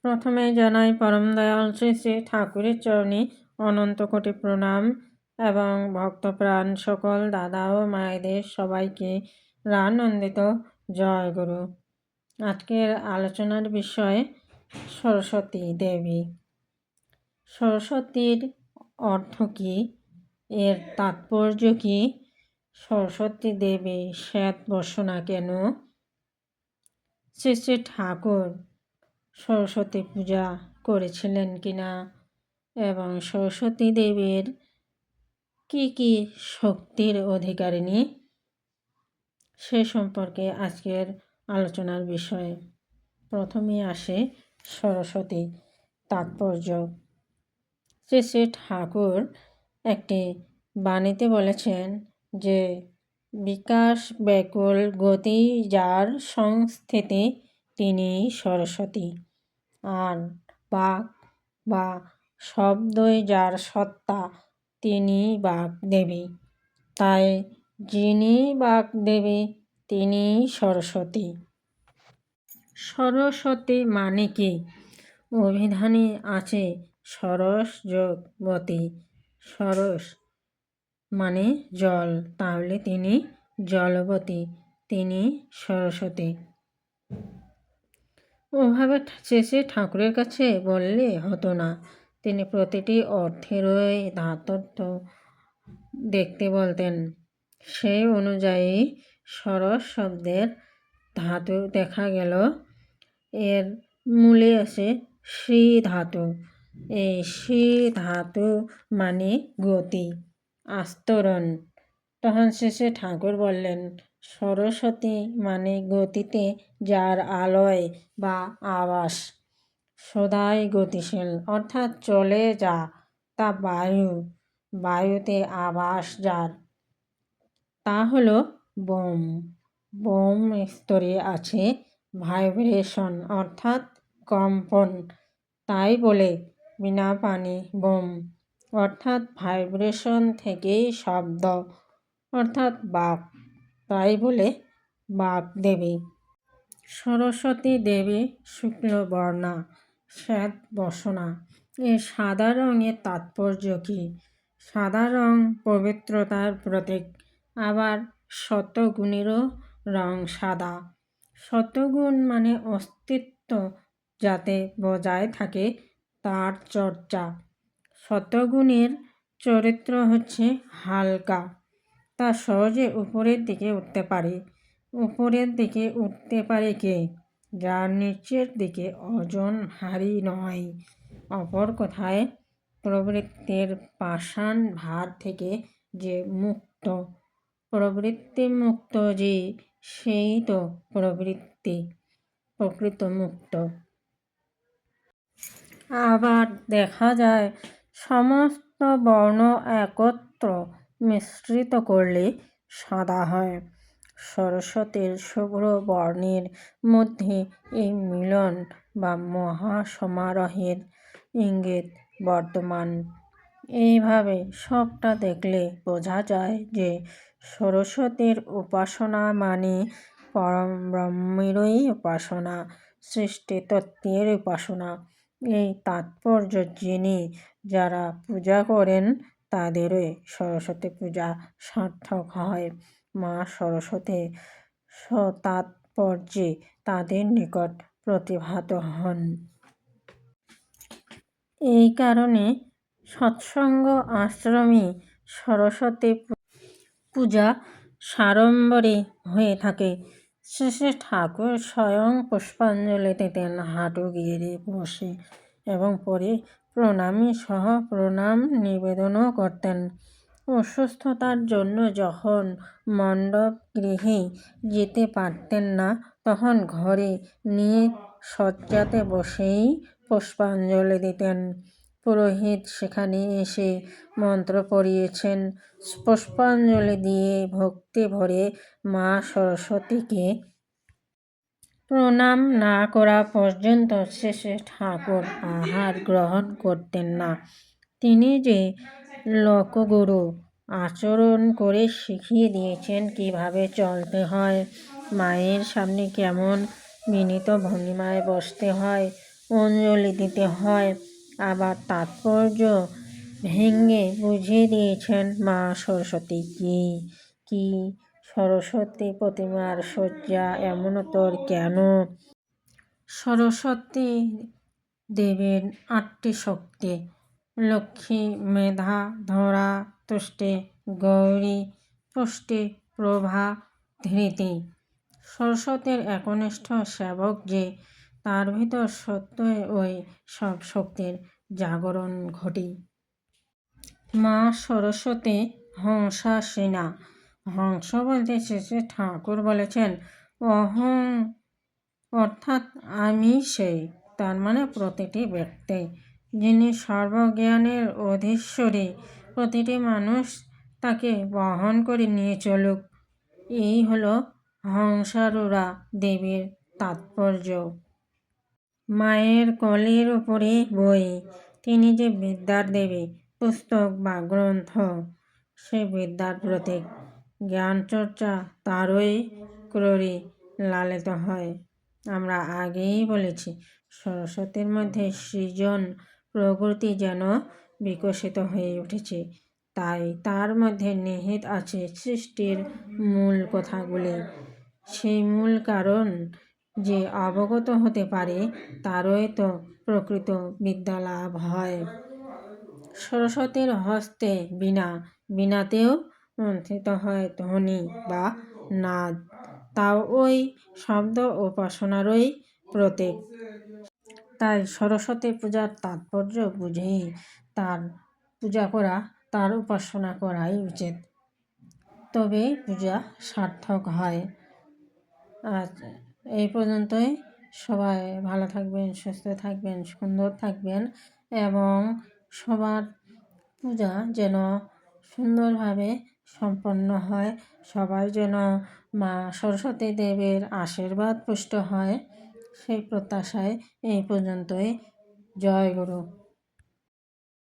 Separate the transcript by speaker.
Speaker 1: প্রথমে জানাই পরম দয়াল শ্রী শ্রী ঠাকুরের চরণে অনন্ত কোটি প্রণাম এবং ভক্তপ্রাণ সকল দাদা ও মায়েদের সবাইকে রানন্দিত জয় গুরু। আজকের আলোচনার বিষয় সরস্বতী দেবী। সরস্বতীর অর্থ কী, এর তাৎপর্য কী, সরস্বতী দেবী শ্বেত বসনা কেন, শ্রী শ্রী ঠাকুর সরস্বতী পূজা করেছিলেন কিনা এবং সরস্বতী দেবীর কি কি শক্তির অধিকারিণী, সে সম্পর্কে আজকের আলোচনার বিষয়। প্রথমে আসে সরস্বতী তাৎপর্য। শ্রী শ্রী ঠাকুর একটি বাণীতে বলেছেন যে বিকাশ ব্যাকুল গতি যার সংস্থিতি তিনি সরস্বতী, আর বাক বা শব্দই যার সত্তা তিনি বাগদেবী। তাই যিনি বাগদেবী তিনি সরস্বতী। সরস্বতী মানে কি? অভিধানে আছে সরস যোগ বতী। সরস মানে জল, তাহলে তিনি জলবতী, তিনি সরস্বতী। ওভাবে শেষে ঠাকুরের কাছে বললে হতো না, তিনি প্রতিটি অর্থেরই ধাতত্ব দেখতে বলতেন। সেই অনুযায়ী সরস শব্দের ধাতু দেখা গেল, এর মূলে আছে শ্রী ধাতু। এই শ্রী ধাতু মানে গতি, আস্তরণ। তখন শেষে ঠাকুর বললেন সরস্বতী মানে গতিতে যার আলয় বা আবাস, সদাই গতিশীল, অর্থাৎ চলে যা, তা বায়ু, বায়ুতে আবাস যার, তা হলো বোম। বোম স্তরে আছে ভাইব্রেশন অর্থাৎ কম্পন, তাই বলে বিনা পানি বোম, অর্থাৎ ভাইব্রেশন থেকেই শব্দ অর্থাৎ বাক, তাই বলে বাগদেবী। সরস্বতী দেবী শুক্লবর্ণা, শ্বেত বসনা। এই সাদা রঙের তাৎপর্য কী? সাদা রং পবিত্রতার প্রতীক, আবার সত্ত্বগুণেরও রং সাদা। সত্ত্বগুণ মানে অস্তিত্ব যাতে বজায় থাকে তার চর্চা। সত্ত্বগুণের চরিত্র হচ্ছে হালকা, তা সহজে উপরের দিকে উঠতে পারে। উপরের দিকে উঠতে পারে কে? যার নিচের দিকে ওজন ভারী নয়। অপর কথায় প্রবৃত্তির পাষাণ ভার থেকে যে মুক্ত, প্রবৃত্তি মুক্ত যে, সেই তো প্রবৃত্তি, প্রকৃত মুক্ত। আবার দেখা যায় সমস্ত বর্ণ একত্র মিশ্রিত করলে সাদা হয়। সরস্বতীর শুভ্র বর্ণের মধ্যে এই মিলন বা মহাসমারোহের ইঙ্গিত বর্তমান। এইভাবে সবটা দেখলে বোঝা যায় যে সরস্বতীর উপাসনা মানে পরম ব্রহ্মেরই উপাসনা, সৃষ্টিতত্ত্বের উপাসনা। এই তাৎপর্য জেনে যারা পূজা করেন তাদেরই সরস্বতী পূজা সার্থক হয়। মা সরস্বতী সতাৎপর্যে তাদের নিকট প্রতিভাত হন। এই কারণে সৎসঙ্গ আশ্রমে সরস্বতী পূজা সাড়ম্বরে হয়ে থাকে। শ্রী শ্রী ঠাকুর স্বয়ং পুষ্পাঞ্জলি দিতেন হাঁটু গেড়ে বসে, এবং পরে প্রণামী সহ প্রণাম নিবেদনও করতেন। অসুস্থতার জন্য যখন মণ্ডপ গৃহে যেতে পারতেন না, তখন ঘরে নিয়ে শয্যাতে বসেই পুষ্পাঞ্জলি দিতেন। পুরোহিত সেখানে এসে মন্ত্র পড়িয়েছেন। পুষ্পাঞ্জলি দিয়ে ভক্তি ভরে মা সরস্বতীকে প্রণাম না করা পর্যন্ত শ্রী শ্রী ঠাকুর আহার গ্রহণ করতেন না। তিনি যে লোকগুরু, আচরণ করে শিখিয়ে দিয়েছেন কিভাবে চলতে হয়, মায়ের সামনে কেমন বিনীত ভঙ্গিমায় বসতে হয়, অঞ্জলি দিতে হয়। আবার তাৎপর্য ভেঙে বুঝিয়ে দিয়েছেন মা সরস্বতী কি সরস্বতী প্রতিমার সজ্জা এমনতর কেন? সরস্বতী দেবীর 8টি শক্তি: লক্ষ্মী, মেধা, ধরা, তুষ্টি, গৌরী, পুষ্টি, প্রভা, ধৃতি। সরস্বতীর একনিষ্ঠ সেবক যে, তার ভিতর সত্যই ওই সব শক্তির জাগরণ ঘটে। মা সরস্বতী হংসাসীনা। হংস বলতে শ্রী শ্রী ঠাকুর বলেছেন অহং, অর্থাৎ আমি সেই। তার মানে প্রতিটি ব্যক্তি, যিনি সর্বজ্ঞানের অধীশ্বরী, প্রতিটি মানুষ তাকে বহন করে নিয়ে চলুক, এই হলো হংসারূঢ়া দেবীর তাৎপর্য। মায়ের কোলের উপরে বই। তিনি যে বিদ্যার দেবী, পুস্তক বা গ্রন্থ সে বিদ্যার প্রতীক। জ্ঞানচর্চা তারই ক্রোড়ে লালিত হয়। আমরা আগেই বলেছি, সরস্বতীর মধ্যে সৃজন প্রকৃতি যেন বিকশিত হয়ে উঠেছে, তাই তার মধ্যে নিহিত আছে সৃষ্টির মূল কথাগুলি। সেই মূল কারণ যে অবগত হতে পারে, তারই তো প্রকৃত বিদ্যালাভ হয়। সরস্বতীর হস্তে বীণা, বীণাতেও মন্থিত হয় ধ্বনি বা নাদ, তাও ওই শব্দ উপাসনারই প্রতীক। তাই সরস্বতী পূজার তাৎপর্য বুঝেই তার পূজা করা, তার উপাসনা করাই উচিত, তবেই পূজা সার্থক হয়। আজ এই পর্যন্তই। সবাই ভালো থাকবেন, সুস্থ থাকবেন, সুন্দর থাকবেন এবং সবার পূজা যেন সুন্দরভাবে সম্পন্ন হয়। সবাই যেন মা সরস্বতী দেবীর আশীর্বাদ পুষ্ট হয়, সেই প্রত্যাশায় এই পর্যন্তই। জয় গুরু।